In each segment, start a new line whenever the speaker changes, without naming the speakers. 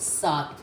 7,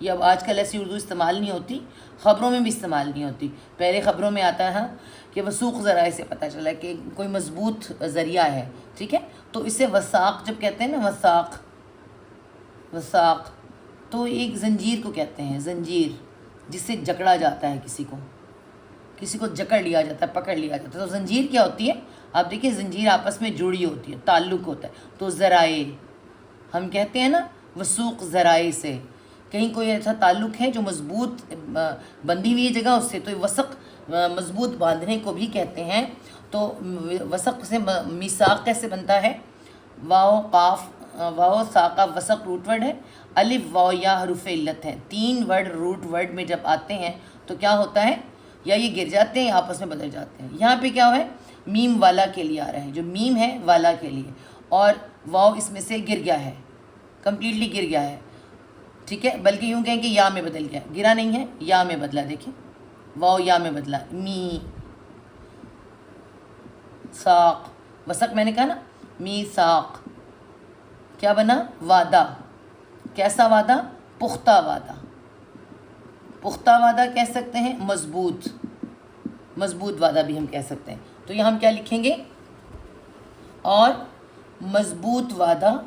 یہ اب آج کل ایسی اردو استعمال نہیں ہوتی، خبروں میں بھی استعمال نہیں ہوتی. پہلے خبروں میں آتا ہے کہ وثوق ذرائع سے پتہ چلا کہ کوئی مضبوط ذریعہ ہے، ٹھیک ہے. تو اسے وثاق جب کہتے ہیں نا، وثاق تو ایک زنجیر کو کہتے ہیں، زنجیر جس سے جکڑا جاتا ہے، کسی کو جکڑ لیا جاتا ہے، پکڑ لیا جاتا ہے. تو زنجیر کیا ہوتی ہے؟ آپ دیکھیں زنجیر آپس میں جڑی ہوتی ہے، تعلق ہوتا ہے. تو ذرائع ہم کہتے ہیں نا وثوق ذرائع سے، کہیں کوئی ایسا تعلق ہے جو مضبوط بندھی ہوئی جگہ اس سے، تو وثق مضبوط باندھنے کو بھی کہتے ہیں. تو وثق سے میثاق کیسے بنتا ہے؟ واو قاف واو ساقہ وثق روٹ ورڈ ہے، الف واو یا حروف علت ہے. 3 ورڈ روٹ ورڈ میں جب آتے ہیں تو کیا ہوتا ہے؟ یا یہ گر جاتے ہیں یا آپس میں بدل جاتے ہیں. یہاں پہ کیا ہوا ہے؟ میم والا کے لیے آ رہا ہے، جو میم ہے والا کے لیے، اور واو اس میں سے گر گیا ہے، کمپلیٹلی گر گیا ہے، ٹھیک ہے. بلکہ یوں کہیں کہ یا میں بدل گیا، گرا نہیں ہے، یا میں بدلا. دیکھیں واو یا میں بدلا. می ساق وثق میں نے کہا نا، می ساق کیا بنا؟ وعدہ. کیسا وعدہ؟ پختہ وعدہ. پختہ وعدہ کہہ سکتے ہیں، مضبوط وعدہ بھی ہم کہہ سکتے ہیں. تو یہاں ہم کیا لکھیں گے؟ اور مضبوط وعدہ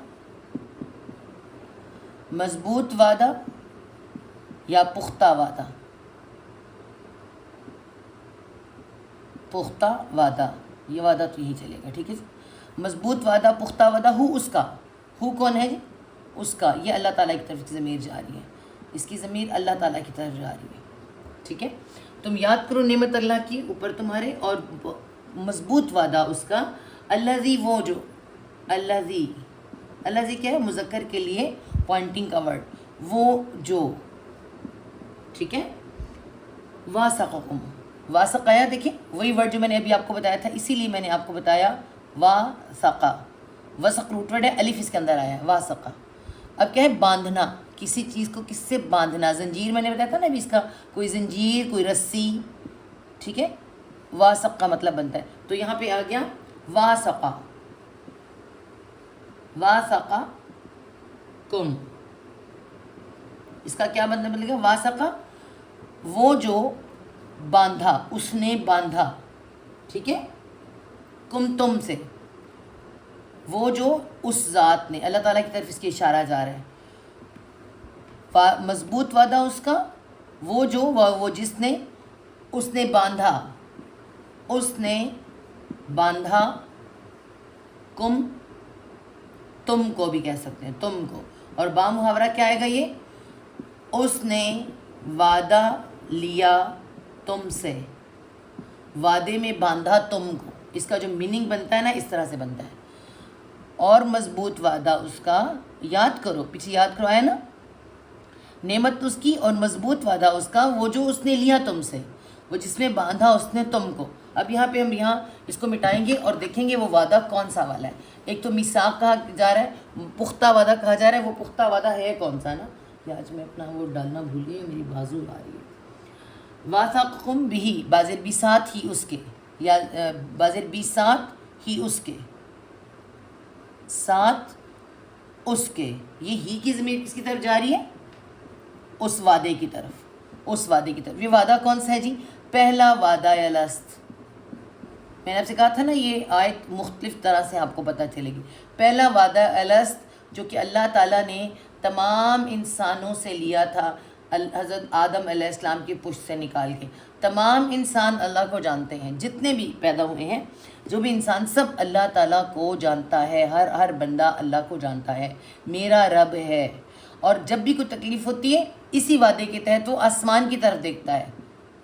یا پختہ وعدہ. یہ وعدہ تو یہی چلے گا، ٹھیک ہے. مضبوط وعدہ، پختہ وعدہ. اس کا کون ہے جی؟ اس کا. یہ اللہ تعالیٰ کی طرف ضمیر جا رہی ہے، اس کی ضمیر اللہ تعالیٰ کی طرف جا رہی ہے، ٹھیک ہے. تم یاد کرو نعمت اللہ کی اوپر تمہارے، اور مضبوط وعدہ اس کا. الذی وہ جو، الذی کیا ہے؟ مذکر کے لیے پوائنٹنگ کا ورڈ، وہ جو، ٹھیک ہے. واسقکم، واسق آیا، دیکھیں وہی ورڈ جو میں نے ابھی آپ کو بتایا تھا، اسی لیے میں نے آپ کو بتایا واسقہ. وثق روٹ ورڈ ہے، الف اس کے اندر آیا ہے، واسقہ. اب کیا ہے؟ باندھنا. کسی چیز کو کس سے باندھنا؟ زنجیر میں نے بتایا تھا نا ابھی، اس کا کوئی زنجیر، کوئی رسی، ٹھیک ہے. واسق کا مطلب بنتا ہے. تو یہاں پہ آ گیا واسقہ کم. اس کا کیا مطلب بنے گا؟ واسقہ وہ جو باندھا، اس نے باندھا، ٹھیک ہے. کم تم سے، وہ جو اس ذات نے، اللہ تعالیٰ کی طرف اس کی اشارہ جا رہا ہے. مضبوط وعدہ اس کا، وہ جو، وہ جس نے، اس نے باندھا کم، تم کو بھی کہہ سکتے ہیں، تم کو. اور با محاورہ کیا آئے گا؟ یہ اس نے وعدہ لیا تم سے، وعدے میں باندھا تم کو. اس کا جو میننگ بنتا ہے نا، اس طرح سے بنتا ہے. اور مضبوط وعدہ اس کا، یاد کرو پیچھے، یاد کرو آیا نا، نعمت اس کی اور مضبوط وعدہ اس کا، وہ جو اس نے لیا تم سے، وہ جس میں باندھا اس نے تم کو. اب یہاں پہ ہم اس کو مٹائیں گے اور دیکھیں گے وہ وعدہ کون سا والا ہے. ایک تو میثاق کہا جا رہا ہے، پختہ وعدہ کہا جا رہا ہے. وہ پختہ وعدہ ہے کون سا نا؟ یہ آج میں اپنا وہ ڈالنا بھول گئی، میری بازو آ رہی ہے. واثقکم بہ، بازر بھی ساتھ ہی اس کے، یا بازر بھی ساتھ ہی اس کے، ساتھ اس کے. یہ ہی کی ضمیر کس کی طرف جا رہی ہے؟ اس وعدے کی طرف. یہ وعدہ کون سا ہے جی؟ پہلا وعدہ الست. میں نے آپ سے کہا تھا نا، یہ آیت مختلف طرح سے آپ کو پتہ چلے گی. پہلا وعدہ الست جو کہ اللہ تعالیٰ نے تمام انسانوں سے لیا تھا، حضرت آدم علیہ السلام کی پشت سے نکال کے. تمام انسان اللہ کو جانتے ہیں، جتنے بھی پیدا ہوئے ہیں، جو بھی انسان، سب اللہ تعالیٰ کو جانتا ہے. ہر بندہ اللہ کو جانتا ہے، میرا رب ہے. اور جب بھی کوئی تکلیف ہوتی ہے، اسی وعدے کے تحت وہ آسمان کی طرف دیکھتا ہے،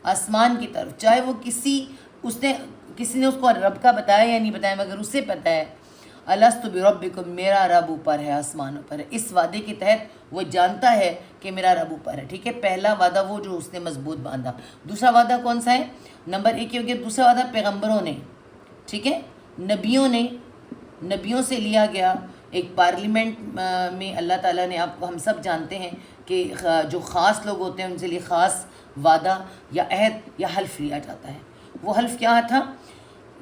آسمان کی طرف. چاہے وہ کسی نے اس کو رب کا بتایا یا نہیں بتایا، مگر اسے پتہ ہے الست بربکم، میرا رب اوپر ہے، آسمانوں پر ہے. اس وعدے کے تحت وہ جانتا ہے کہ میرا رب اوپر ہے، ٹھیک ہے. پہلا وعدہ وہ جو اس نے مضبوط باندھا. دوسرا وعدہ کون سا ہے؟ نمبر 1 یہ ہو گیا. دوسرا وعدہ پیغمبروں نے، ٹھیک ہے، نبیوں سے لیا گیا. ایک پارلیمنٹ میں اللہ تعالیٰ نے، ہم سب جانتے ہیں کہ جو خاص لوگ ہوتے ہیں ان سے لیے خاص وعدہ یا عہد یا حلف لیا جاتا ہے. وہ حلف کیا تھا؟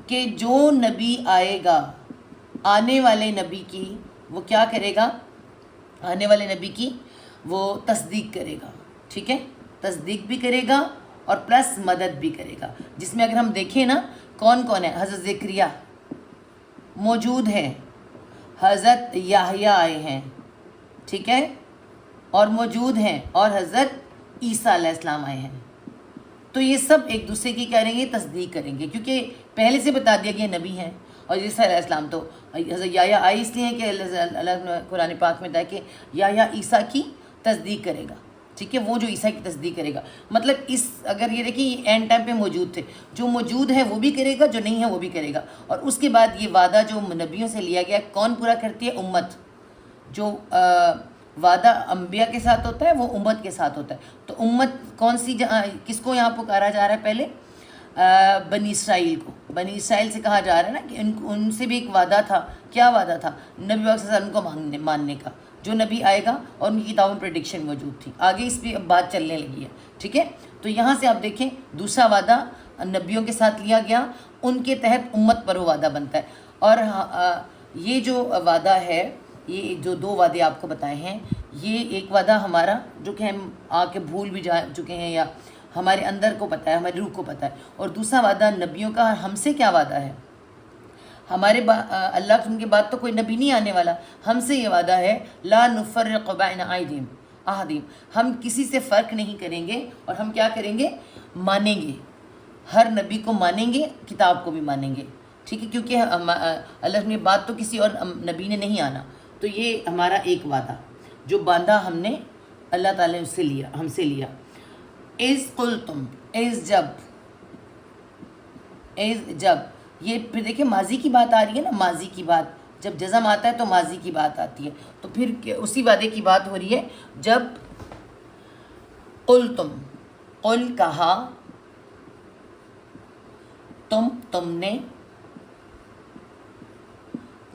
کہ جو نبی آئے گا، آنے والے نبی کی وہ کیا کرے گا؟ آنے والے نبی کی وہ تصدیق کرے گا. ٹھیک ہے, تصدیق بھی کرے گا اور پلس مدد بھی کرے گا. جس میں اگر ہم دیکھیں نا کون کون ہے, حضرت زکریا موجود ہے, حضرت یحییٰ آئے ہیں, ٹھیک ہے, اور موجود ہیں, اور حضرت عیسیٰ علیہ السلام آئے ہیں. تو یہ سب ایک دوسرے کی کریں گے, تصدیق کریں گے, کیونکہ پہلے سے بتا دیا کہ نبی ہیں. اور عیسیٰ علیہ السلام تو حضرت یحییٰ آئے اس لیے ہیں کہ اللہ نے قرآن پاک میں بتایا کہ یحییٰ عیسیٰ کی تصدیق کرے گا, ٹھیک ہے, وہ جو عیسیٰ کی تصدیق کرے گا. مطلب اس اگر یہ دیکھیں یہ اینڈ ٹائم پہ موجود تھے, جو موجود ہے وہ بھی کرے گا, جو نہیں ہے وہ بھی کرے گا. اور اس کے بعد یہ وعدہ جو نبیوں سے لیا گیا کون پورا کرتی ہے؟ امت. جو وعدہ انبیاء کے ساتھ ہوتا ہے وہ امت کے ساتھ ہوتا ہے. تو امت کون سی, کس کو یہاں پکارا جا رہا ہے؟ پہلے بنی اسرائیل کو. بنی اسرائیل سے کہا جا رہا ہے نا کہ ان سے بھی ایک وعدہ تھا. کیا وعدہ تھا؟ نبی صلی اللہ علیہ وسلم کو ماننے کا. جو نبی آئے گا اور ان کی کتابوں میں پریڈکشن موجود تھی. آگے اس پہ اب بات چلنے لگی ہے, ٹھیک ہے. تو یہاں سے آپ دیکھیں دوسرا وعدہ نبیوں کے ساتھ لیا گیا, ان کے تحت امت پر وہ وعدہ بنتا ہے. اور یہ جو وعدہ ہے, یہ جو دو وعدے آپ کو بتائے ہیں, یہ ایک وعدہ ہمارا جو کہ ہم آ کے بھول بھی جا چکے ہیں یا ہمارے اندر کو پتہ ہے, ہماری روح کو پتہ ہے. اور دوسرا وعدہ نبیوں کا. ہم سے کیا وعدہ ہے؟ ہمارے اللہ کے بعد تو کوئی نبی نہیں آنے والا. ہم سے یہ وعدہ ہے لا نفرق بین ایدیہم احدہم, ہم کسی سے فرق نہیں کریں گے, اور ہم کیا کریں گے؟ مانیں گے, ہر نبی کو مانیں گے, کتاب کو بھی مانیں گے, ٹھیک ہے, کیونکہ اللہ کے بعد تو کسی اور نبی نے نہیں آنا. تو یہ ہمارا ایک وعدہ جو باندھا ہم نے اللہ تعالیٰ نے ہم سے لیا. اذ قلتم, جب یہ پھر دیکھیں ماضی کی بات آ رہی ہے نا, ماضی کی بات. جب جزم آتا ہے تو ماضی کی بات آتی ہے. تو پھر اسی وعدے کی بات ہو رہی ہے. جب قلتم, قل کہا, تم نے,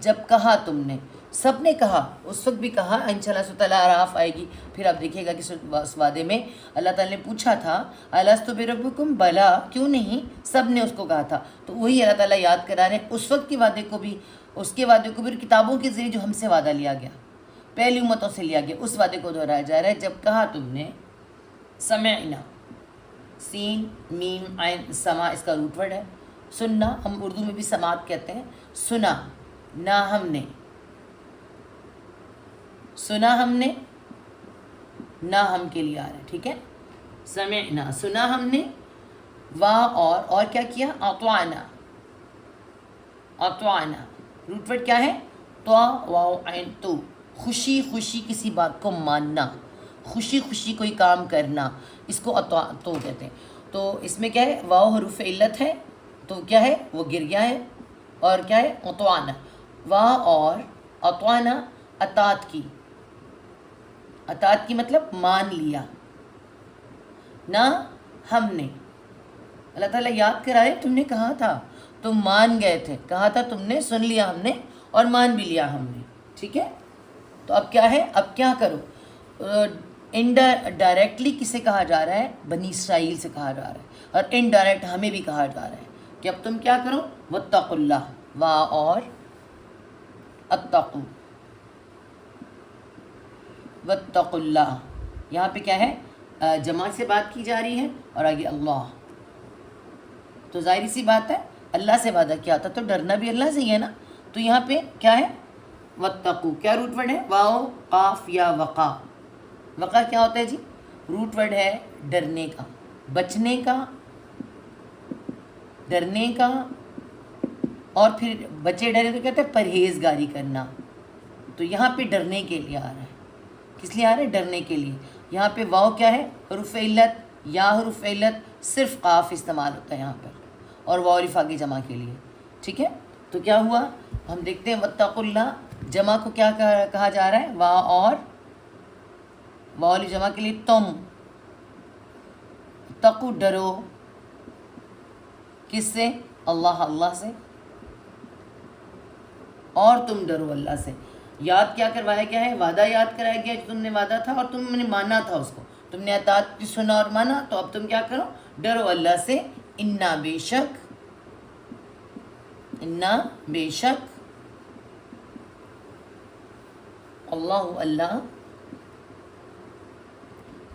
جب کہا تم نے, سب نے کہا, اس وقت بھی کہا. انشاءاللہ سورۃ الاعراف آئے گی, پھر آپ دیکھیے گا کہ اس وعدے میں اللہ تعالیٰ نے پوچھا تھا الست بربکم, بلا, کیوں نہیں, سب نے اس کو کہا تھا. تو وہی اللہ تعالیٰ یاد کرا رہے ہیں اس وقت کے وعدے کو بھی, اس کے وعدے کو بھی, کتابوں کے ذریعے جو ہم سے وعدہ لیا گیا, پہلی امتوں سے لیا گیا, اس وعدے کو دہرایا جا رہا ہے. جب کہا تم نے, سمعنا, سین میم عین, سما اس کا روٹ ورڈ ہے. سننا ہم اردو میں بھی سماعت کہتے ہیں. سنا, نہ ہم نے, سنا ہم نے, نہ ہم کے لیے آ رہا ہے, ٹھیک ہے. سمعنا, سنا ہم نے, اور کیا کیا؟ اطعنا, اطعنا روٹ ورڈ کیا ہے؟ تو واو عین تو, خوشی خوشی کسی بات کو ماننا, خوشی خوشی کوئی کام کرنا, اس کو تو کہتے ہیں. تو اس میں کیا ہے؟ واو حروف علت ہے, تو کیا ہے؟ وہ گر گیا ہے. اور کیا ہے؟ اطعنا, اور اطعنا اطاعت کی, اطاعت کی مطلب مان لیا. نہ ہم نے, اللہ تعالیٰ یاد کرا رہے, تم نے کہا تھا, تم مان گئے تھے, کہا تھا تم نے, سن لیا ہم نے, اور مان بھی لیا ہم نے, ٹھیک ہے. تو اب کیا ہے؟ اب کیا کرو؟ ڈائریکٹلی کسے کہا جا رہا ہے؟ بنی اسرائیل سے کہا جا رہا ہے, اور انڈائریکٹ ہمیں بھی کہا جا رہا ہے کہ اب تم کیا کرو؟ واتقوا اللہ, اور اتقوا, واتقوا اللہ, یہاں پہ کیا ہے؟ جمع سے بات کی جا رہی ہے, اور آگے اللہ. تو ظاہری سی بات ہے اللہ سے وعدہ کیا تھا, تو ڈرنا بھی اللہ سے ہی ہے نا. تو یہاں پہ کیا ہے؟ واتقوا, کیا روٹ ورڈ ہے؟ واو قاف یا وقا. وقا کیا ہوتا ہے جی؟ روٹ ورڈ ہے ڈرنے کا, بچنے کا, ڈرنے کا, اور پھر بچے ڈرے تو کہتے ہیں پرہیزگاری کرنا. تو یہاں پہ ڈرنے کے لیے آ رہا ہے. کس لیے آ رہا ہے؟ ڈرنے کے لیے. یہاں پہ واو کیا ہے؟ حروف علت, یا حروف علت, صرف قاف استعمال ہوتا ہے یہاں پر, اور واو رفع کی جمع کے لیے, ٹھیک ہے. تو کیا ہوا؟ ہم دیکھتے ہیں واتقوا اللہ, جمع کو کیا کہا جا رہا ہے؟ اور واو علی جمع کے لیے تم, تقو ڈرو, کس سے؟ اللہ سے, اور تم ڈرو اللہ سے. یاد کیا کروایا گیا ہے؟ وعدہ یاد کرایا گیا جو تم نے وعدہ تھا, اور تم نے مانا تھا اس کو, تم نے اطاعت کی, سنا اور مانا. تو اب تم کیا کرو؟ ڈرو اللہ سے. انا بے شک, اللہ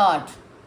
8,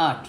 8।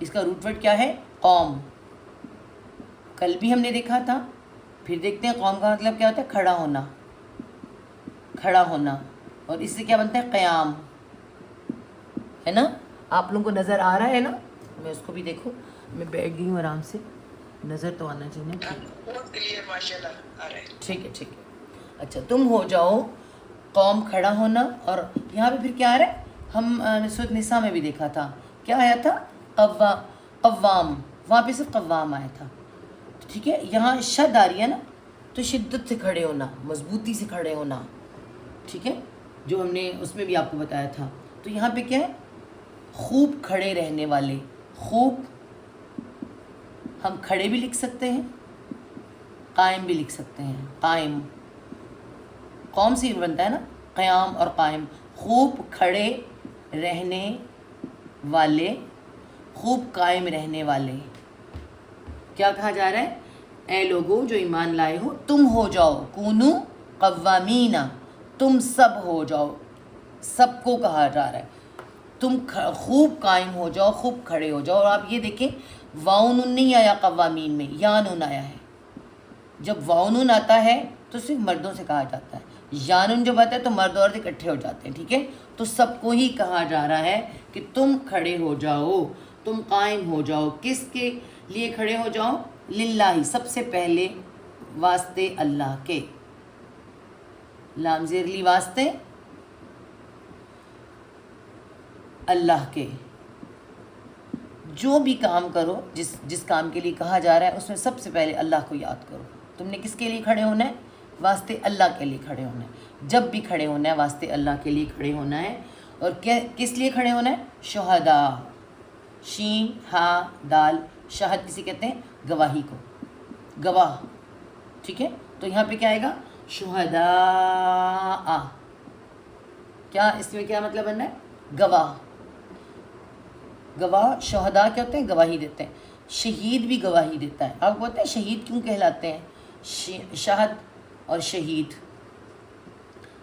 اس کا روٹ ورڈ کیا ہے؟ قوم. کل بھی ہم نے دیکھا تھا. پھر دیکھتے ہیں قوم کا مطلب کیا ہوتا ہے؟ کھڑا ہونا. کھڑا ہونا. اور اس سے کیا بنتا ہے؟ قیام. ہے نا؟ آپ لوگوں کو نظر آ رہا ہے نا؟ میں اس کو بھی دیکھو، میں بیٹھ گئی ہوں آرام سے، نظر تو آنا چاہیے.
بہت کلیئر ماشاءاللہ آ رہا ہے.
ٹھیک ہے ٹھیک ہے. اچھا تم ہو جاؤ قوم کھڑا ہونا. اور یہاں پہ پھر کیا آ رہا ہے؟ ہم سورۃ نساء میں بھی دیکھا تھا، کیا آیا تھا؟ قوام. وہاں پہ صرف قوام آیا تھا. ٹھیک ہے، یہاں شد آ رہی ہے نا، تو شدت سے کھڑے ہونا، مضبوطی سے کھڑے ہونا. ٹھیک ہے، جو ہم نے اس میں بھی آپ کو بتایا تھا. تو یہاں پہ کیا ہے؟ خوب کھڑے رہنے والے. خوب ہم کھڑے بھی لکھ سکتے ہیں، قائم بھی لکھ سکتے ہیں. قائم قوم سے بنتا ہے نا، قیام اور قائم. خوب کھڑے رہنے والے، خوب قائم رہنے والے. کیا کہا جا رہا ہے؟ اے لوگوں جو ایمان لائے ہو، تم ہو جاؤ کونو قوامینا، تم سب ہو جاؤ. سب کو کہا جا رہا ہے تم خوب قائم ہو جاؤ، خوب کھڑے ہو جاؤ. اور آپ یہ دیکھیں واؤ نون نہیں آیا قوامین میں، یا نون آیا ہے. جب واؤ نون آتا ہے تو صرف مردوں سے کہا جاتا ہے. یا نون جب آتا ہے تو مرد عورت اکٹھے ہو جاتے ہیں. ٹھیک ہے، تو سب کو ہی کہا جا رہا ہے کہ تم کھڑے ہو جاؤ، تم قائم ہو جاؤ. کس کے لیے کھڑے ہو جاؤ؟ للہ، سب سے پہلے واسطے اللہ کے. لام زیر لی واسطے اللہ کے. جو بھی کام کرو، جس کام کے لیے کہا جا رہا ہے اس میں سب سے پہلے اللہ کو یاد کرو. تم نے کس کے لیے کھڑے ہونا ہے؟ واسطے اللہ کے لیے کھڑے ہونا ہے. جب بھی کھڑے ہونا ہے واسطے اللہ کے لیے کھڑے ہونا ہے. اور کس لیے کھڑے ہونا ہے؟ شہداء. شین ہا دال. شہد کسی کہتے ہیں؟ گواہی کو، گواہ. ٹھیک ہے، تو یہاں پہ کیا آئے گا؟ شہداء. کیا اس میں کیا مطلب بننا ہے؟ گواہ. گواہ. شہداء کیا ہوتے ہیں؟ گواہی دیتے ہیں. شہید بھی گواہی دیتا ہے. آپ کو پتہ ہے شہید کیوں کہلاتے ہیں؟ شہد اور شہید،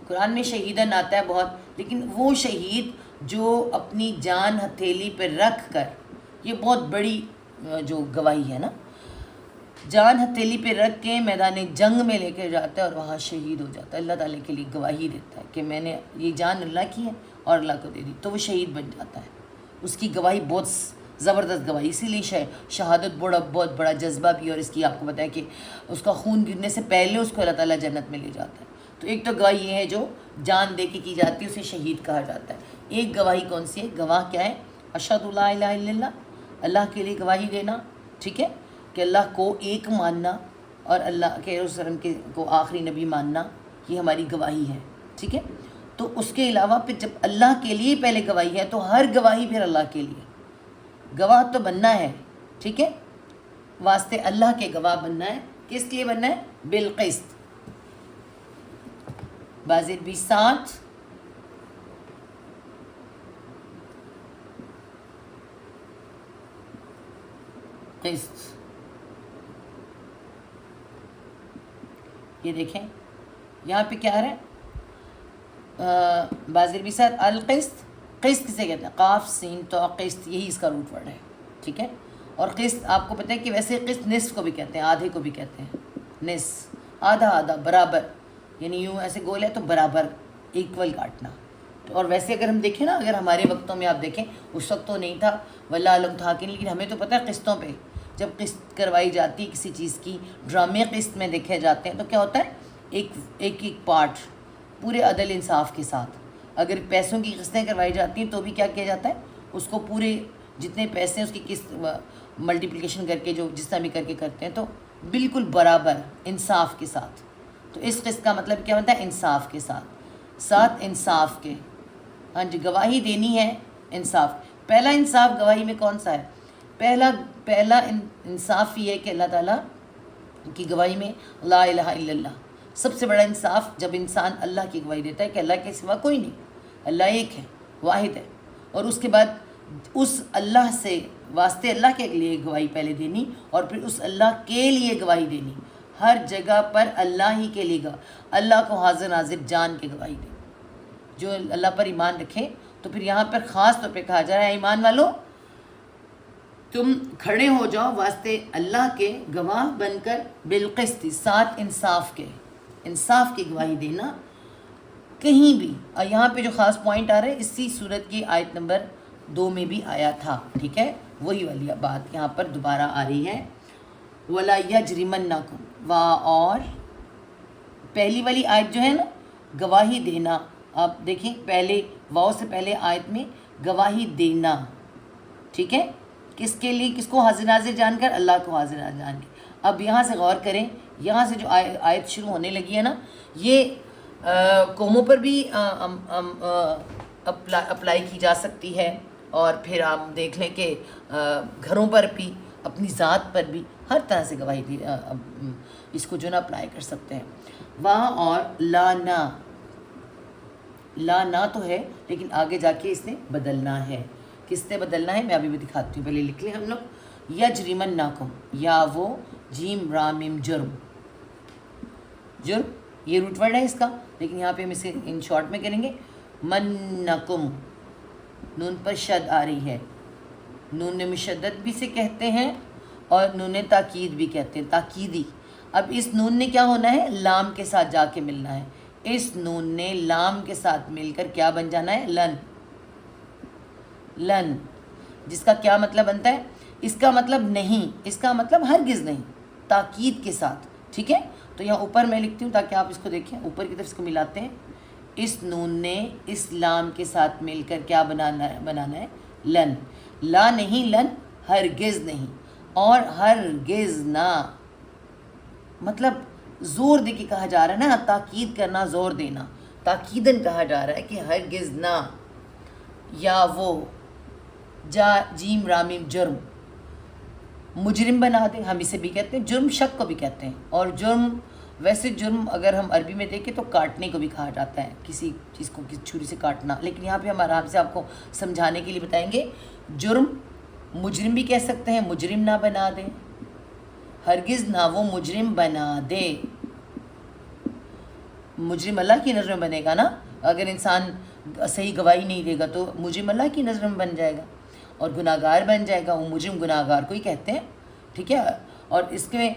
قرآن میں شہیدن آتا ہے بہت، لیکن وہ شہید جو اپنی جان ہتھیلی پہ رکھ کر، یہ بہت بڑی جو گواہی ہے نا، جان ہتھیلی پہ رکھ کے میدان جنگ میں لے کے جاتا ہے اور وہاں شہید ہو جاتا ہے. اللہ تعالیٰ کے لیے گواہی دیتا ہے کہ میں نے یہ جان اللہ کی ہے اور اللہ کو دے دی، تو وہ شہید بن جاتا ہے. اس کی گواہی بہت زبردست گواہی. اسی لیے شہادت بہت بڑا جذبہ بھی. اور اس کی آپ کو بتایا کہ اس کا خون گرنے سے پہلے اس کو اللہ تعالیٰ جنت میں لے جاتا ہے. تو ایک تو گواہی یہ ہے جو جان دے کے کی جاتی ہے، اسے شہید کہا جاتا ہے. ایک گواہی کون سی ہے؟ گواہ کیا ہے؟ اشہد لا الہ الا اللہ، اللہ کے لیے گواہی دینا. ٹھیک ہے، کہ اللہ کو ایک ماننا اور اللہ کے وسلم کے کو آخری نبی ماننا، یہ ہماری گواہی ہے. ٹھیک ہے، تو اس کے علاوہ پھر جب اللہ کے لیے پہلے گواہی ہے تو ہر گواہی پھر اللہ کے لیے. گواہ تو بننا ہے. ٹھیک ہے، واسطے اللہ کے گواہ بننا ہے. کس لیے بننا ہے؟ بالقسط. بازر بھی ساتھ قسط. یہ دیکھیں یہاں پہ کیا آ رہا ہے؟ بازر بھی ساتھ القسط. قسط کسے کہتے ہیں؟ قاف سین تو قسط، یہی اس کا روٹ ورڈ ہے. ٹھیک ہے، اور قسط آپ کو پتہ ہے کہ ویسے قسط نصف کو بھی کہتے ہیں، آدھے کو بھی کہتے ہیں. نصف، آدھا آدھا، برابر. یعنی یوں ایسے گول ہے تو برابر ایکول کاٹنا. اور ویسے اگر ہم دیکھیں نا، اگر ہمارے وقتوں میں آپ دیکھیں، اس وقت تو نہیں تھا واللہ علم تھا کہ نہیں، لیکن ہمیں تو پتہ ہے قسطوں پہ جب قسط کروائی جاتی کسی چیز کی، ڈرامے قسط میں دیکھے جاتے ہیں، تو کیا ہوتا ہے؟ ایک پارٹ پورے عدل انصاف کے ساتھ. اگر پیسوں کی قسطیں کروائی جاتی ہیں تو بھی کیا کیا جاتا ہے؟ اس کو پورے جتنے پیسے ہیں اس کی قسط ملٹیپلیکیشن کر کے جو جس طرح بھی کر کے کرتے ہیں، تو بالکل برابر انصاف کے ساتھ. تو اس قسط کا مطلب کیا ہوتا ہے؟ انصاف کے ساتھ انصاف کے. ہاں جی، گواہی دینی ہے انصاف. پہلا انصاف گواہی میں کون سا ہے؟ پہلا انصاف یہ ہے کہ اللہ تعالیٰ کی گواہی میں لا الہ الا اللہ. سب سے بڑا انصاف جب انسان اللہ کی گواہی دیتا ہے کہ اللہ کے سوا کوئی نہیں، اللہ ایک ہے، واحد ہے. اور اس کے بعد اس اللہ سے واسطے اللہ کے لیے گواہی پہلے دینی، اور پھر اس اللہ کے لیے گواہی دینی. ہر جگہ پر اللہ ہی کے لیے اللہ کو حاضر ناظر جان کے گواہی دے. جو اللہ پر ایمان رکھے، تو پھر یہاں پر خاص طور پہ کہا جا رہا ہے ایمان والو تم کھڑے ہو جاؤ واسطے اللہ کے گواہ بن کر بالقسط، ساتھ انصاف کی گواہی دینا کہیں بھی. اور یہاں پہ جو خاص پوائنٹ آ رہا ہے اسی صورت کی آیت نمبر 2 میں بھی آیا تھا. ٹھیک ہے، وہی والی بات یہاں پر دوبارہ آ رہی ہے. وَلَا يَجْرِمَنَّكُمْ، اور پہلی والی آیت جو ہے نا گواہی دینا، آپ دیکھیں پہلے واؤ سے پہلے آیت میں گواہی دینا. ٹھیک ہے، کس کے لیے؟ کس کو؟ حاضر ناظر جان کر، اللہ کو حاضر ناظر جان کے. اب یہاں سے غور کریں، یہاں سے جو آیت شروع ہونے لگی ہے نا، یہ قوموں پر بھی اپلائی کی جا سکتی ہے، اور پھر آپ دیکھ لیں کہ گھروں پر بھی، اپنی ذات پر بھی، ہر طرح سے گواہی دی اس کو جو نا اپلائی کر سکتے ہیں. وہاں اور لا تو ہے، لیکن آگے جا کے اس نے بدلنا ہے. کس سے بدلنا ہے میں ابھی بھی دکھاتی ہوں، پہلے لکھ لیں ہم لوگ. یجرمنکم، یا وہ جیم را میم جرم، یہ روٹ ورڈ ہے اس کا، لیکن یہاں پہ ہم اسے ان شارٹ میں کریں گے. منکم، نون پر شد آ رہی ہے، نون مشدد بھی سے کہتے ہیں اور نون تاکید بھی کہتے ہیں، تاکیدی. اب اس نون نے کیا ہونا ہے؟ لام کے ساتھ جا کے ملنا ہے. اس نون نے لام کے ساتھ مل کر کیا بن جانا ہے؟ لن، جس کا کیا مطلب بنتا ہے؟ اس کا مطلب نہیں، اس کا مطلب ہرگز نہیں، تاکید کے ساتھ. ٹھیک ہے، تو یہاں اوپر میں لکھتی ہوں تاکہ آپ اس کو دیکھیں، اوپر کی طرف اس کو ملاتے ہیں. اس نون نے اس لام کے ساتھ مل کر کیا بنانا ہے؟ لن. لا نہیں، لن، ہرگز نہیں. اور ہرگز نہ، مطلب زور دے کے کہا جا رہا ہے نا، تاکید کرنا، زور دینا، تاکیدن کہا جا رہا ہے کہ ہرگز نہ. یا وہ جیم رامیم جرم، مجرم بنا دے. ہم اسے بھی کہتے ہیں جرم، شک کو بھی کہتے ہیں. اور جرم، ویسے جرم اگر ہم عربی میں دیکھیں تو کاٹنے کو بھی کہا جاتا ہے، کسی چیز کو کسی چھری سے کاٹنا. لیکن یہاں پہ ہم آرام سے آپ کو سمجھانے کے لیے بتائیں گے، جرم مجرم بھی کہہ سکتے ہیں، مجرم نہ بنا دے. ہرگز نہ وہ مجرم بنا دے. مجرم اللہ کی نظر میں بنے گا نا، اگر انسان صحیح گواہی نہیں دے گا تو مجرم اللہ کی نظر میں بن جائے گا اور گناہ گار بن جائے گا. وہ مجرم گناہ گار کو ہی کہتے ہیں. ٹھیک ہے، اور اس کے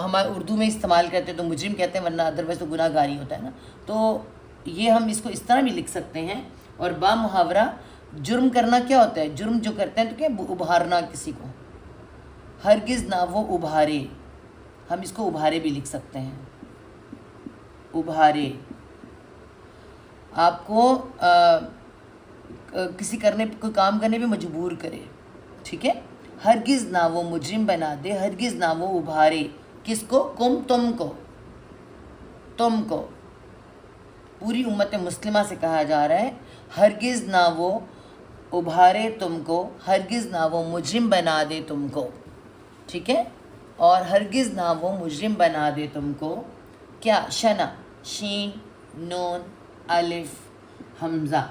ہمارے اردو میں استعمال کرتے ہیں تو مجرم کہتے ہیں، ورنہ ادروائز تو گناہ گار ہی ہوتا ہے نا. تو یہ ہم اس کو اس طرح بھی لکھ سکتے ہیں. اور با محاورہ جرم کرنا کیا ہوتا ہے؟ جرم جو کرتے ہیں تو کیا؟ ابھارنا کسی کو. ہرگز نہ وہ ابھارے، ہم اس کو ابھارے بھی لکھ سکتے ہیں. ابھارے آپ کو کسی کوئی کام کرنے پہ مجبور کرے. ٹھیک ہے، ہرگز نہ وہ مجرم بنا دے، ہرگز نہ وہ ابھارے. کس کو؟ تم کو. پوری امت مسلمہ سے کہا جا رہا ہے ہرگز نہ وہ ابھارے تم کو، ہرگز نہ وہ مجرم بنا دے تم کو. ٹھیک ہے، اور ہرگز نہ وہ مجرم بنا دے تم کو. کیا؟ شنا، شین، نون، الف، حمزہ.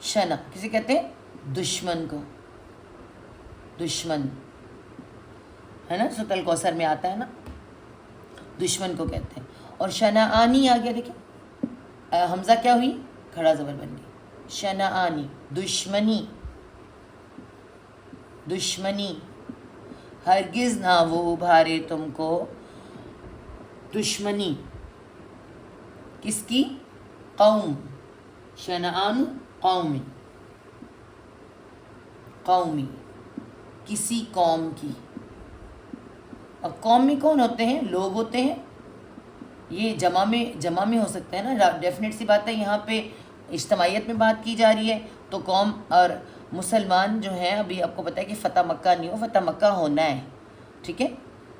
شنا کسے کہتے ہیں؟ دشمن کو. دشمن ہے نا، سورۃ الکوثر میں آتا ہے نا، دشمن کو کہتے ہیں. اور شنعانی آ گیا، دیکھیں حمزہ کیا ہوئی؟ کھڑا زبر بن گئی. شنعانی، دشمنی. ہرگز نہ وہ ابھارے تم کو دشمنی. کس کی؟ قوم. شنعان قومی، کسی قوم کی. اور قوم میں کون ہوتے ہیں؟ لوگ ہوتے ہیں. یہ جمع میں ہو سکتا ہے نا، ڈیفینیٹ سی بات ہے. یہاں پہ اجتماعیت میں بات کی جا رہی ہے تو قوم اور مسلمان جو ہیں، ابھی آپ کو پتہ ہے کہ فتح مکہ نہیں ہو، فتح مکہ ہونا ہے. ٹھیک ہے،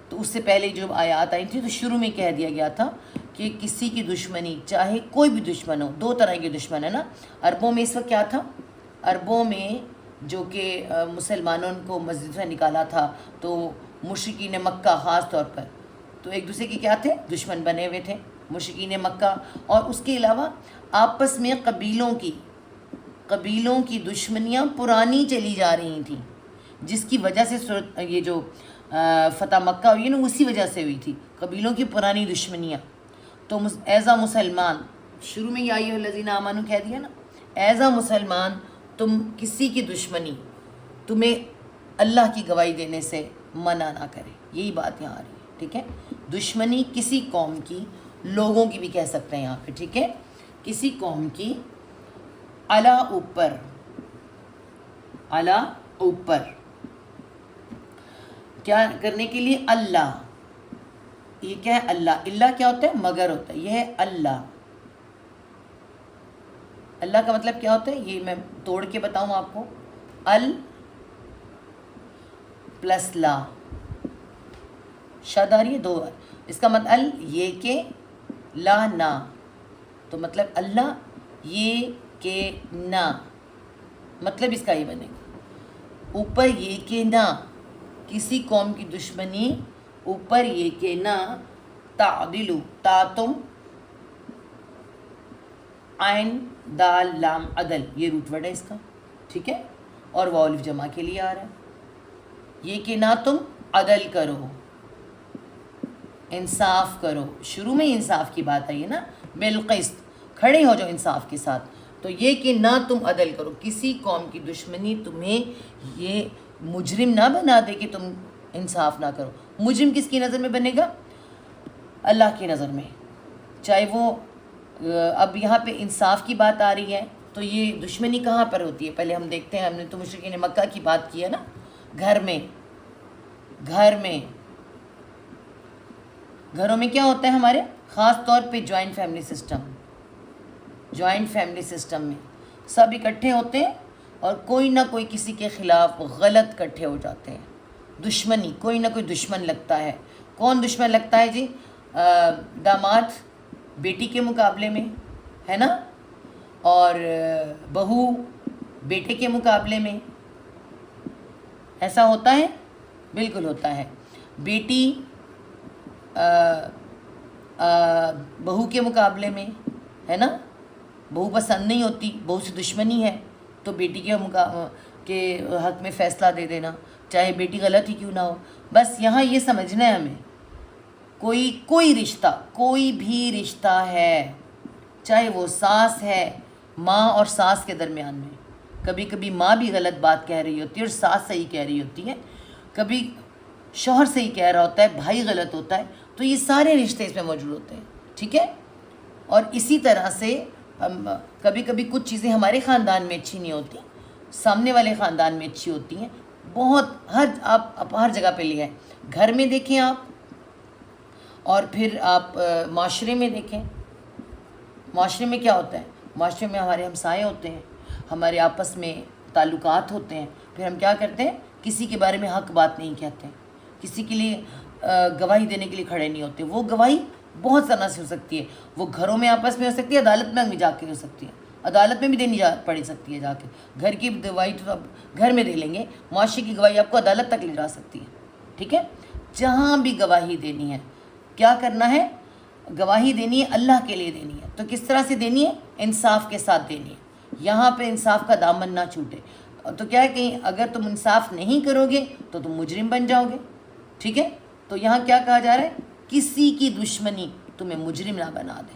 تو اس سے پہلے جو آیات آئی تھی تو شروع میں کہہ دیا گیا تھا کہ کسی کی دشمنی، چاہے کوئی بھی دشمن ہو. دو طرح کے دشمن ہے نا. عربوں میں اس وقت کیا تھا؟ عربوں میں جو کہ مسلمانوں کو مسجد سے نکالا تھا تو مشرکین مکہ خاص طور پر تو ایک دوسرے کے کیا تھے؟ دشمن بنے ہوئے تھے مشرکین مکہ. اور اس کے علاوہ آپس میں قبیلوں کی دشمنیاں پرانی چلی جا رہی تھیں، جس کی وجہ سے یہ جو فتح مکہ ہوئی نا، اسی وجہ سے ہوئی تھی، قبیلوں کی پرانی دشمنیاں. تو ایزا مسلمان، شروع میں یا ایھا الذین آمنوا کہہ دیا نا، ایزا مسلمان تم کسی کی دشمنی، تمہیں اللہ کی گواہی دینے سے منع نہ کرے. یہی بات یہاں آ رہی ہے. ٹھیک ہے. دشمنی کسی قوم کی, لوگوں کی بھی کہہ سکتے ہیں یہاں پہ. ٹھیک ہے. کسی قوم کی علا اوپر, علا اوپر کیا کرنے کے لیے, اللہ. یہ کیا ہے, اللہ. اللہ کیا ہوتا ہے, مگر ہوتا ہے. یہ ہے اللہ. اللہ کا مطلب کیا ہوتا ہے, یہ میں توڑ کے بتاؤں آپ کو. ال پلس لا, شد آ رہی ہے دو بار. اس کا مطلب ال یہ کہ, لا نا. تو مطلب اللہ یہ کہ نہ, مطلب اس کا یہ بنے گا. اوپر یہ کہ نہ, کسی قوم کی دشمنی اوپر یہ کہ نہ, تعدلو, تا تم, عین دال لام عدل, یہ روٹ ورڈ ہے اس کا. ٹھیک ہے. اور واو الف جمع کے لیے آ رہا ہے. یہ کہ نہ تم عدل کرو, انصاف کرو. شروع میں انصاف کی بات آئی ہے نا, بالقسط, کھڑے ہو جاؤ انصاف کے ساتھ. تو یہ کہ نہ تم عدل کرو, کسی قوم کی دشمنی تمہیں یہ مجرم نہ بنا دے کہ تم انصاف نہ کرو. مجرم کس کی نظر میں بنے گا, اللہ کی نظر میں. چاہے وہ اب یہاں پہ انصاف کی بات آ رہی ہے, تو یہ دشمنی کہاں پر ہوتی ہے, پہلے ہم دیکھتے ہیں. ہم نے تو مشرکین مکہ کی بات کی ہے نا, گھر میں. گھروں میں کیا ہوتا ہے ہمارے, خاص طور پہ جوائنٹ فیملی سسٹم میں سب اکٹھے ہوتے ہیں اور کوئی نہ کوئی کسی کے خلاف غلط اکٹھے ہو جاتے ہیں. دشمنی, کوئی نہ کوئی دشمن لگتا ہے. کون دشمن لگتا ہے جی, داماد بیٹی کے مقابلے میں, ہے نا, اور بہو بیٹے کے مقابلے میں. ایسا ہوتا ہے, بالکل ہوتا ہے. بیٹی بہو کے مقابلے میں, ہے نا, بہو پسند نہیں ہوتی, بہو سے دشمنی ہے, تو بیٹی کے حق میں فیصلہ دے دینا, چاہے بیٹی غلط ہی کیوں نہ ہو. بس یہاں یہ سمجھنا ہے ہمیں, کوئی رشتہ, کوئی بھی رشتہ ہے, چاہے وہ ساس ہے, ماں اور ساس کے درمیان میں, کبھی کبھی ماں بھی غلط بات کہہ رہی ہوتی ہے اور ساس صحیح کہہ رہی ہوتی ہے, کبھی شوہر صحیح کہہ رہا ہوتا ہے, بھائی غلط ہوتا ہے, تو یہ سارے رشتے اس میں موجود ہوتے ہیں. ٹھیک ہے. اور اسی طرح سے کبھی کبھی کچھ چیزیں ہمارے خاندان میں اچھی نہیں ہوتی, سامنے والے خاندان میں اچھی ہوتی ہیں. بہت آپ ہر جگہ پہ لیا ہے. گھر میں دیکھیں آپ, اور پھر آپ معاشرے میں دیکھیں. معاشرے میں کیا ہوتا ہے, معاشرے میں ہمارے ہمسائے ہوتے ہیں, ہمارے آپس میں تعلقات ہوتے ہیں. پھر ہم کیا کرتے ہیں, کسی کے بارے میں حق بات نہیں کہتے, کسی کے لیے گواہی دینے کے لیے کھڑے نہیں ہوتے. وہ گواہی بہت طرح سے ہو سکتی ہے. وہ گھروں میں آپس میں ہو سکتی ہے, عدالت میں بھی جا کے ہو سکتی ہے, عدالت میں بھی دینی پڑ سکتی ہے جا کے. گھر کی گواہی تو آپ گھر میں دے لیں گے, معاشرے کی گواہی آپ کو عدالت تک لے جا سکتی ہے. ٹھیک ہے. جہاں بھی گواہی دینی ہے, کیا کرنا ہے, گواہی دینی ہے, اللہ کے لیے دینی ہے. تو کس طرح سے دینی ہے, انصاف کے ساتھ دینی ہے. یہاں پہ انصاف کا دامن نہ چھوٹے. تو کیا ہے کہ اگر تم انصاف نہیں کرو گے تو تم مجرم بن جاؤ گے. ٹھیک ہے. تو یہاں کیا کہا جا رہا ہے, کسی کی دشمنی تمہیں مجرم نہ بنا دے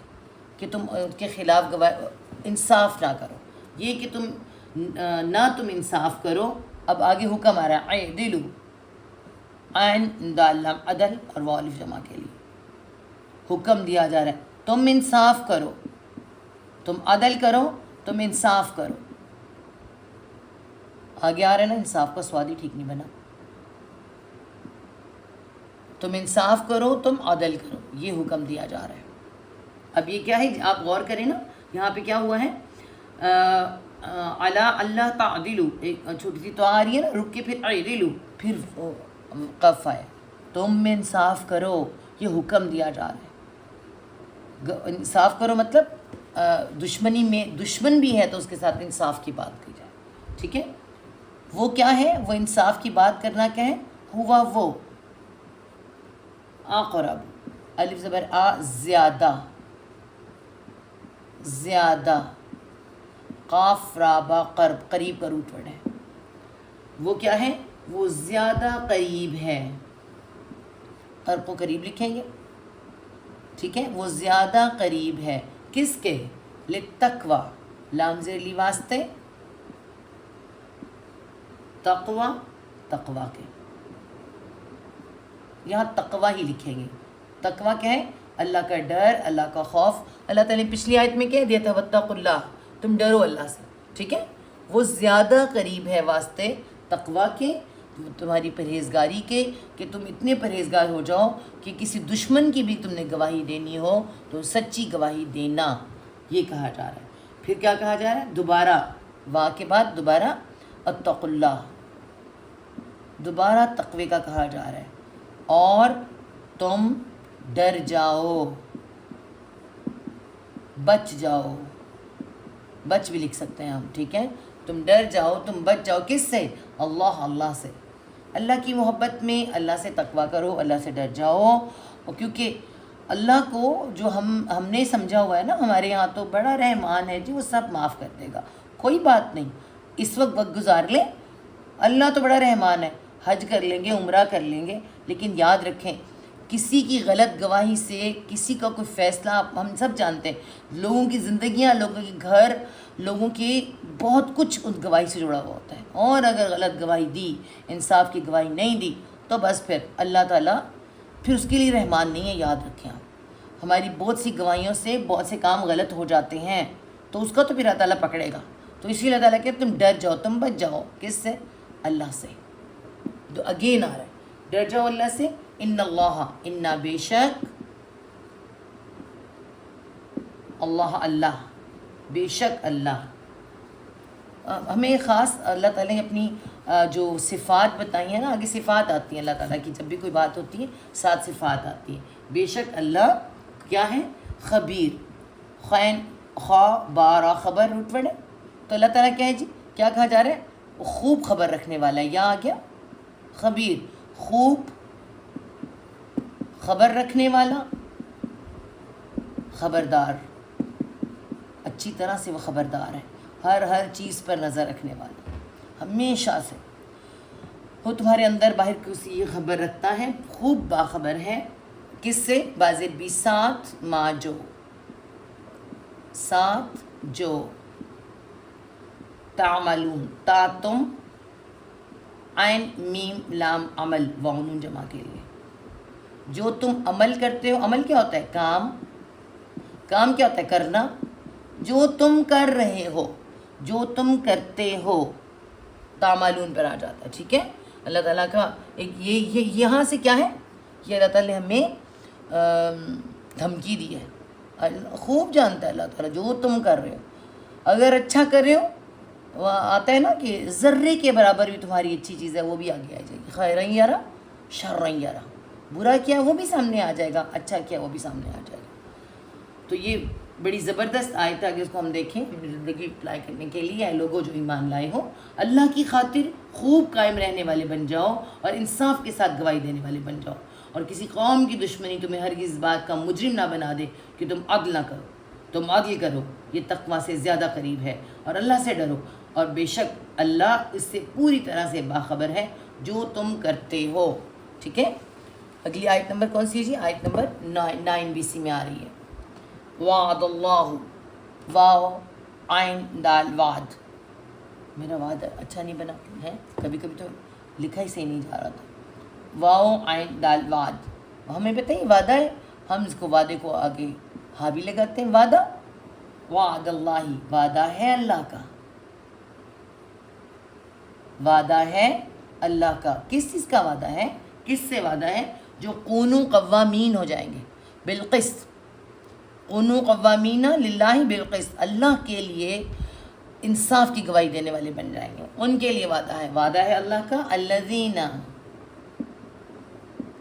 کہ تم اس کے خلاف انصاف نہ کرو. یہ کہ تم انصاف کرو. اب آگے حکم آ رہا ہے, عدلو, عین دال لام عدل اور واو الف جمع کے لیے حکم دیا جا رہا ہے, تم انصاف کرو, تم عدل کرو, تم انصاف کرو. آگے آ رہا ہے نا, انصاف کا سواد ہی ٹھیک نہیں بنا. تم انصاف کرو, تم عدل کرو, یہ حکم دیا جا رہا ہے. اب یہ کیا ہے, آپ غور کریں نا, یہاں پہ کیا ہوا ہے, علا اللہ تعدلو, ایک چھوٹی سی تو آ رہی ہے نا, رک کے پھر عدلو, پھر قف ہے, تم انصاف کرو, یہ حکم دیا جا رہا ہے. انصاف کرو مطلب دشمنی میں دشمن بھی ہے تو اس کے ساتھ انصاف کی بات کی جائے. ٹھیک ہے. وہ کیا ہے, وہ انصاف کی بات کرنا کیا ہے, ہوا وہ اقرب, الف زبر آ, زیادہ, زیادہ, قاف را با قرب, قریب کا روٹ ورڈ ہے. وہ کیا ہے, وہ زیادہ قریب ہے, قرب کو قریب لکھیں گے. ٹھیک ہے. وہ زیادہ قریب ہے کس کے, للتقوی, لام زیر لی واسطے, تقوی تقوی کے. یہاں تقوی ہی لکھیں گے. تقوی کیا ہے؟ اللہ کا ڈر، اللہ کا خوف. اللہ تعالیٰ نے پچھلی آیت میں کہہ دیا تھا واتقوا اللہ، تم ڈرو اللہ سے. ٹھیک ہے، وہ زیادہ قریب ہے واسطے تقوی کے، تمہاری پرہیزگاری کے، کہ تم اتنے پرہیزگار ہو جاؤ کہ کسی دشمن کی بھی تم نے گواہی دینی ہو تو سچی گواہی دینا. یہ کہا جا رہا ہے. پھر کیا کہا جا رہا ہے؟ دوبارہ وا کے بعد دوبارہ اتقوا اللہ، دوبارہ تقوی کا کہا جا رہا ہے. اور تم ڈر جاؤ، بچ جاؤ. بچ بھی لکھ سکتے ہیں ہم. ٹھیک ہے، تم ڈر جاؤ، تم بچ جاؤ. کس سے؟ اللہ سے. اللہ کی محبت میں اللہ سے تقوی کرو، اللہ سے ڈر جاؤ. اور کیونکہ اللہ کو جو ہم نے سمجھا ہوا ہے نا، ہمارے یہاں تو بڑا رحمان ہے جی، وہ سب معاف کر دے گا، کوئی بات نہیں. اس وقت گزار لیں، اللہ تو بڑا رحمان ہے. حج کر لیں گے، عمرہ کر لیں گے، لیکن یاد رکھیں کسی کی غلط گواہی سے کسی کا کوئی فیصلہ، ہم سب جانتے ہیں لوگوں کی زندگیاں، لوگوں کے گھر، لوگوں کی بہت کچھ اس گواہی سے جڑا ہوا ہوتا ہے. اور اگر غلط گواہی دی، انصاف کی گواہی نہیں دی، تو بس پھر اللہ تعالیٰ پھر اس کے لیے رحمان نہیں ہے. یاد رکھیں آپ، ہماری بہت سی گواہیوں سے بہت سے کام غلط ہو جاتے ہیں، تو اس کا تو پھر اللہ تعالیٰ پکڑے گا. تو اسی لیے اللہ تعالیٰ کہ تم ڈر جاؤ، تم بچ جاؤ. کس سے؟ اللہ سے. تو اگین آ رہا ہے ڈر جاؤ اللہ سے. ان اللہ، انا بے شک، اللہ بے شک اللہ. ہمیں خاص اللہ تعالیٰ نے اپنی جو صفات بتائی ہیں نا، آگے صفات آتی ہیں اللہ تعالیٰ کی، جب بھی کوئی بات ہوتی ہے 7 صفات آتی ہیں. بے شک اللہ کیا ہے؟ خبیر. خین خواہ بارہ خبر روٹ ورڈ ہے. تو اللہ تعالیٰ کیا ہے جی؟ کیا کہا جا رہا ہے؟ وہ خوب خبر رکھنے والا ہے. یہاں آ گیا خبیر، خوب خبر رکھنے والا، خبردار. اچھی طرح سے وہ خبردار ہے، ہر چیز پر نظر رکھنے والا ہمیشہ سے. وہ تمہارے اندر باہر کسی خبر رکھتا ہے، خوب باخبر ہے. کس سے؟ باضر بھی ساتھ ما جو، ساتھ جو، تعملون، تا تم، عین میم لام عمل، واؤن جمع کے لیے. جو تم عمل کرتے ہو. عمل کیا ہوتا ہے؟ کام. کام کیا ہوتا ہے؟ کرنا. جو تم کر رہے ہو، جو تم کرتے ہو، تعملون پر آ جاتا ہے. ٹھیک ہے، اللہ تعالیٰ کا ایک یہ یہاں سے کیا ہے؟ یہ اللہ تعالیٰ نے ہمیں دھمکی دی ہے. خوب جانتا ہے اللہ تعالیٰ جو تم کر رہے ہو. اگر اچھا کر رہے ہو، وہ آتا ہے نا کہ ذرے کے برابر بھی تمہاری اچھی چیز ہے وہ بھی آگے آ جائے گی. خیرن یرا شرن یرا، برا کیا وہ بھی سامنے آ جائے گا، اچھا کیا وہ بھی سامنے آ جائے گا. تو یہ بڑی زبردست آیت ہے. اگر اس کو ہم دیکھیں اپنی زندگی اپلائی کرنے کے لیے، لوگوں جو ایمان لائے ہو، اللہ کی خاطر خوب قائم رہنے والے بن جاؤ اور انصاف کے ساتھ گواہی دینے والے بن جاؤ. اور کسی قوم کی دشمنی تمہیں ہرگز اس بات کا مجرم نہ بنا دے کہ تم عدل نہ کرو. تم عدل کرو، یہ تقویٰ سے زیادہ قریب ہے. اور اللہ سے ڈرو، اور بے شک اللہ اس سے پوری طرح سے باخبر ہے جو تم کرتے ہو. ٹھیک ہے، اگلی آیت نمبر کون سی ہے جی؟ آیت نمبر 9 بی سی میں آ رہی ہے. وعد اللہ، واو عین دال وعد. میرا وعد اچھا نہیں بنا ہے، کبھی کبھی تو لکھا ہی صحیح نہیں جا رہا تھا. واو عین دال وعد. ہمیں پتہ ہے وعدہ ہے، ہم اس کو وعدے کو آگے ہاں بھی لگاتے ہیں. وعدہ، وعد اللہ، وعدہ ہے اللہ کا، وعدہ ہے اللہ کا. کس چیز کا وعدہ ہے؟ کس سے وعدہ ہے؟ جو کونوا قوامین ہو جائیں گے بالقسط. کونوا قوامین للہ بالقسط، اللہ کے لیے انصاف کی گواہی دینے والے بن جائیں گے، ان کے لیے وعدہ ہے. وعدہ ہے اللہ کا.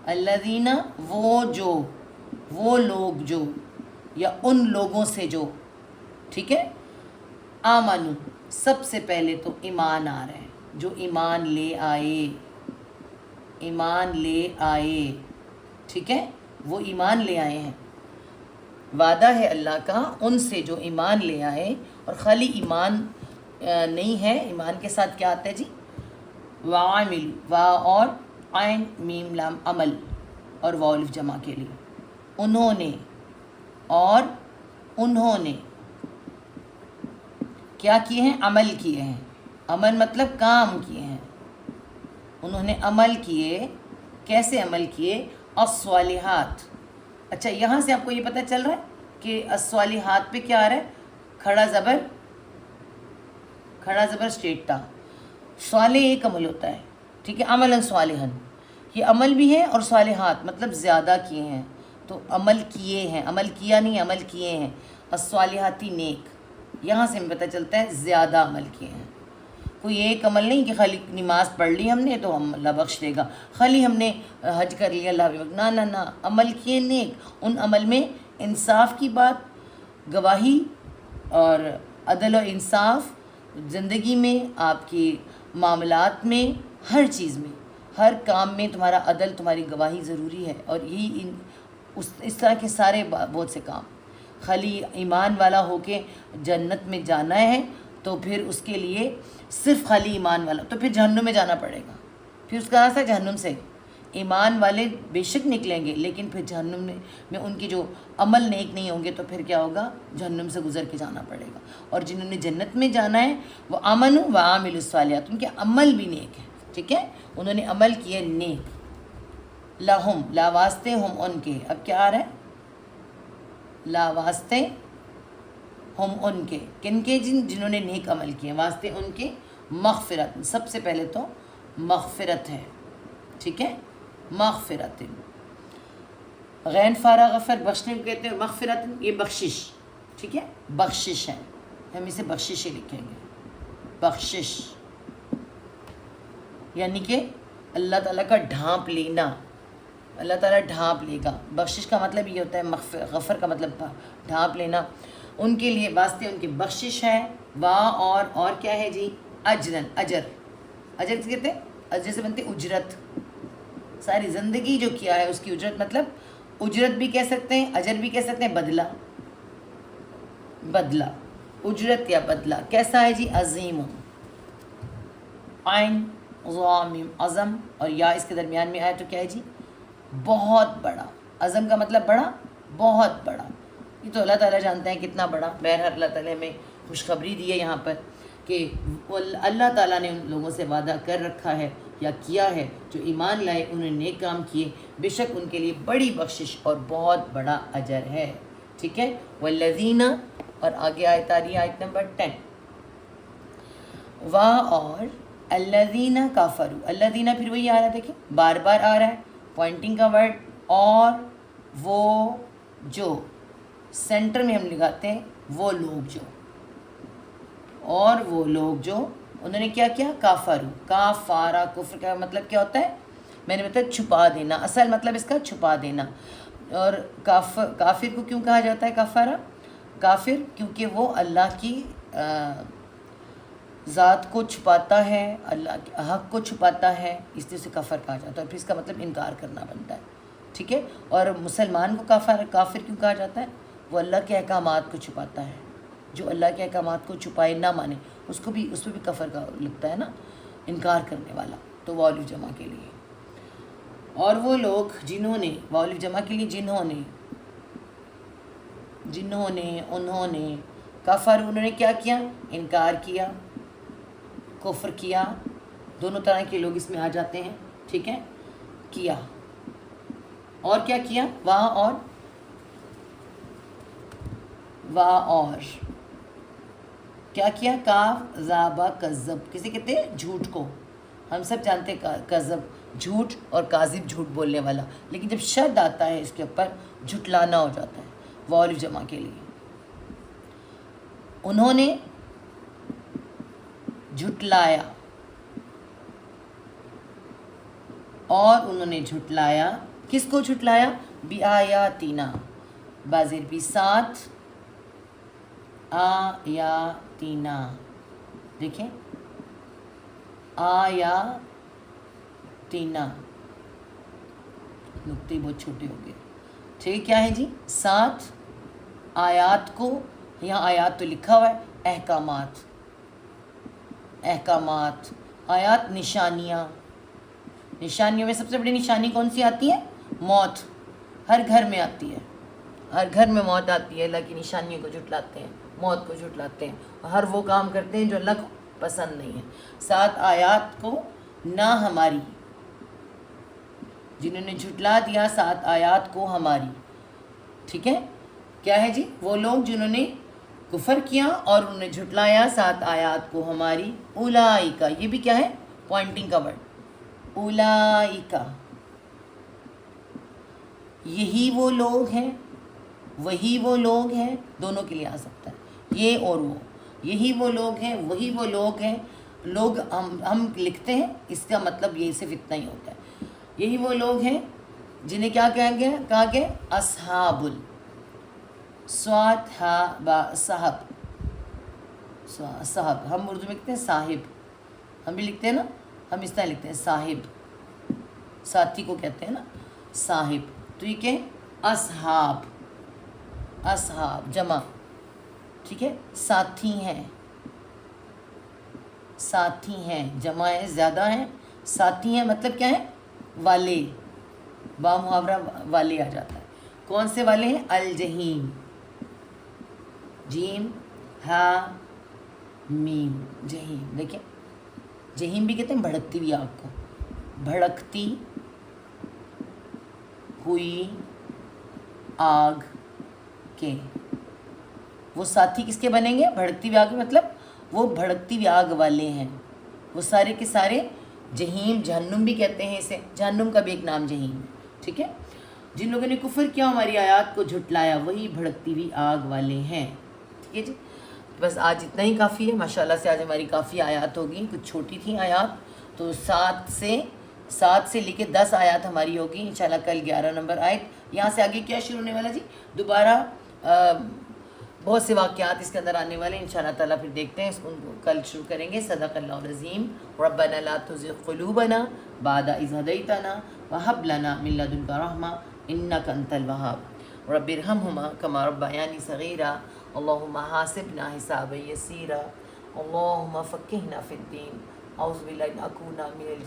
الذین وہ لوگ جو، یا ان لوگوں سے جو، ٹھیک ہے، آمنو سب سے پہلے تو ایمان آ رہے ہیں، جو ایمان لے آئے، ایمان لے آئے. ٹھیک ہے، وہ ایمان لے آئے ہیں. وعدہ ہے اللہ کا ان سے جو ایمان لے آئے. اور خالی ایمان نہیں ہے، ایمان کے ساتھ کیا آتا ہے جی؟ وعامل، وا اور عین میم لام عمل، اور واولف جمع کے لیے. انہوں نے، اور انہوں نے کیا کیے ہیں؟ عمل کیے ہیں. عمل مطلب کام کیے ہیں. انہوں نے عمل کیے. کیسے عمل کیے؟ الصالحات. اچھا یہاں سے آپ کو یہ پتہ چل رہا ہے کہ الصالحات پہ کیا آ رہا ہے؟ کھڑا زبر اسٹریٹ تا. صالح ایک عمل ہوتا ہے، ٹھیک ہے، عملاً صالحاً. یہ عمل بھی ہے اور صالحات مطلب زیادہ کیے ہیں، تو عمل کیے ہیں، عمل کیا نہیں، عمل کیے ہیں. الصالحاتی نیک، یہاں سے ہمیں پتہ چلتا ہے زیادہ عمل کیے ہیں. کوئی ایک عمل نہیں کہ خالی نماز پڑھ لی ہم نے تو ہم اللہ بخش دے گا، خالی ہم نے حج کر لیا اللہ بھی نہ نہ نہ. عمل کیے نیک، ان عمل میں انصاف کی بات، گواہی اور عدل و انصاف زندگی میں، آپ کے معاملات میں، ہر چیز میں، ہر کام میں تمہارا عدل، تمہاری گواہی ضروری ہے. اور یہی اس طرح کے سارے بہت سے کام. خالی ایمان والا ہو کے جنت میں جانا ہے تو پھر اس کے لیے صرف خالی ایمان والا تو پھر جہنم میں جانا پڑے گا. پھر اس کا راستہ جہنم سے. ایمان والے بے شک نکلیں گے لیکن پھر جہنم میں ان کے جو عمل نیک نہیں ہوں گے تو پھر کیا ہوگا؟ جہنم سے گزر کے جانا پڑے گا. اور جنہوں نے جنت میں جانا ہے وہ امن و عامل الصالحات، ان کے عمل بھی نیک ہے، ٹھیک ہے، انہوں نے عمل کیے نیک. لہم، لا واسطے، ہم ان کے. اب کیا آ رہا ہے؟ لا واسطے ہم ان کے. کن کے؟ جنہوں نے نیک عمل کیے. واسطے ان کے مغفرت. سب سے پہلے تو مغفرت ہے، ٹھیک ہے، مغفرت. غین فارغ غفر بخشنے کو کہتے ہیں. مغفرت یہ بخشش، ٹھیک ہے، بخشش ہے. ہم اسے بخشش ہی لکھیں گے. بخشش یعنی کہ اللہ تعالیٰ کا ڈھانپ لینا. اللہ تعالیٰ ڈھانپ لے گا. بخشش کا مطلب یہ ہوتا ہے، غفر کا مطلب ڈھانپ لینا. ان کے لیے واسطے ان کی بخشش ہے. اور کیا ہے جی؟ اجرن. اجر سے کہتے ہیں، اجر سے بنتے اجرت. ساری زندگی جو کیا ہے اس کی اجرت، مطلب اجرت بھی کہہ سکتے ہیں، اجر بھی کہہ سکتے ہیں. بدلہ، اجرت یا بدلہ. کیسا ہے جی؟ عظیم. عین ضامیم، عظم، اور یا اس کے درمیان میں آئے تو کیا ہے جی؟ بہت بڑا. عظم کا مطلب بڑا، بہت بڑا. یہ تو اللہ تعالیٰ جانتے ہیں کتنا بڑا. بہرحال اللہ تعالیٰ ہمیں خوشخبری دی ہے یہاں پر کہ اللہ تعالیٰ نے ان لوگوں سے وعدہ کر رکھا ہے یا کیا ہے جو ایمان لائے، انہوں نے نیک کام کیے، بے شک ان کے لیے بڑی بخشش اور بہت بڑا اجر ہے. ٹھیک ہے. والذین، اور آگے آیت آ رہی ہے، آیت نمبر 10. اور الذین کفروا. الذین پھر وہی آ رہا ہے، دیکھیں بار بار آ رہا ہے پوائنٹنگ کا ورڈ. اور وہ جو سینٹر میں ہم لگاتے ہیں، وہ لوگ جو، اور وہ لوگ جو انہوں نے کیا کیا؟ کافرو. کافارہ، کفر کا مطلب کیا ہوتا ہے؟ میں نے بتایا چھپا دینا. اصل مطلب اس کا چھپا دینا. اور کافر کو کیوں کہا جاتا ہے کافارہ؟ کافر کیونکہ وہ اللہ کی ذات کو چھپاتا ہے، اللہ کے حق کو چھپاتا ہے، اس لیے اسے کافر کہا جاتا ہے. اور پھر اس کا مطلب انکار کرنا بنتا ہے. ٹھیک ہے. اور مسلمان کو کافر کیوں کہا جاتا ہے؟ وہ اللہ کے احکامات کو چھپاتا ہے. جو اللہ کے احکامات کو چھپائے نہ مانے، اس پہ بھی کفر کا لگتا ہے نا، انکار کرنے والا. تو واو جمع کے لیے. اور وہ لوگ جنہوں نے، واو جمع کے لیے جنہوں نے، انہوں نے، کفر انہوں نے کیا کیا؟ انکار کیا، کفر کیا. دونوں طرح کے لوگ اس میں آ جاتے ہیں. ٹھیک ہے. کیا، اور کیا کیا؟ اور کیا کیا؟ کاف زابا کذب. کسے کہتے ہیں؟ جھوٹ کو. ہم سب جانتے ہیں کذب جھوٹ اور کاذب جھوٹ بولنے والا، لیکن جب شد آتا ہے اس کے اوپر جھٹلانا ہو جاتا ہے. واو جمع کے لیے. انہوں نے جھٹلایا، اور انہوں نے جھٹلایا. کس کو جھٹلایا؟ بِآیاتِنَا، بازر بھی ساتھ آیاتِنَا. دیکھیں آیاتِنَا، نقطے بہت چھوٹے ہو گئے. ٹھیک کیا ہے جی؟ ساتھ آیات کو. یہاں آیات تو لکھا ہوا ہے، احکامات. آیات نشانیاں. نشانیوں میں سب سے بڑی نشانی کون سی آتی ہے؟ موت. ہر گھر میں آتی ہے، ہر گھر میں موت آتی ہے. اللہ کی نشانیوں کو جھٹلاتے ہیں، موت کو جھٹلاتے ہیں، ہر وہ کام کرتے ہیں جو اللہ کو پسند نہیں ہے. 7 آیات کو نہ ہماری جنہوں نے جھٹلا دیا 7 آیات کو ہماری. ٹھیک ہے, کیا ہے جی؟ وہ لوگ جنہوں نے کفر کیا اور انہوں نے جھٹلایا 7 آیات کو ہماری. اولائکا, یہ بھی کیا ہے؟ پوائنٹنگ کا ورڈ. اولائکا, یہی وہ لوگ ہیں, وہی وہ لوگ ہیں, دونوں کے لیے آ سکتا ہے, یہ اور وہ. یہی وہ لوگ ہیں, وہی وہ لوگ ہیں. لوگ ہم لکھتے ہیں, اس کا مطلب یہ صرف اتنا ہی ہوتا ہے. یہی وہ لوگ ہیں جنہیں کیا کہیں گے؟ کہا کہ اصحاب صاحب, صاحب ہم اردو میں لکھتے ہیں صاحب, ہم بھی لکھتے ہیں نا, ہم اس طرح لکھتے ہیں صاحب, ساتھی کو کہتے ہیں نا صاحب. تو یہ کہ اصحاب, اصحاب جمع. ٹھیک ہے, ساتھی ہیں, ساتھی ہیں, جمع ہے, زیادہ ہیں, ساتھی ہیں مطلب کیا ہے؟ والے, با محاورہ والے آ جاتا ہے. کون سے والے ہیں؟ الجحیم, جیم ہا میم, جہیم. دیکھیں, جہیم بھی کہتے ہیں بھڑکتی ہوئی آگ کو, بھڑکتی ہوئی آگ کے. وہ ساتھی کس کے بنیں گے؟ بھڑکتی ہوئی آگ, مطلب وہ بھڑکتی ہوئی آگ والے ہیں. وہ سارے کے سارے جہیم, جہنم بھی کہتے ہیں اسے, جہنم کا بھی ایک نام جہیم. ٹھیک ہے, جن لوگوں نے کفر کیا ہماری آیات کو جھٹلایا, وہی بھڑکتی ہوئی آگ والے ہیں. ٹھیک ہے جی, بس آج اتنا ہی کافی ہے. ماشاءاللہ سے آج ہماری کافی آیات ہوگی. کچھ چھوٹی تھیں آیات, تو 7 سے لے کے 10 آیات ہماری ہوگی انشاءاللہ. کل 11 نمبر آیت. یہاں سے آگے کیا شروع ہونے والا جی؟ دوبارہ بہت سے واقعات اس کے اندر آنے والے ہیں انشاءاللہ تعالیٰ. پھر دیکھتے ہیں, اس کو کل شروع کریں گے. صدق اللہ العظیم. ربنا لا تزغ قلوبنا بعد اذ هديتنا وهب لنا من لدنك رحمة انك انت الوهاب. رب ارحمهما كما ربياني صغيرا. اللهم حاسبنا حسابا يسيرا. اللهم فقهنا في الدين. اعوذ بالله ان اكون من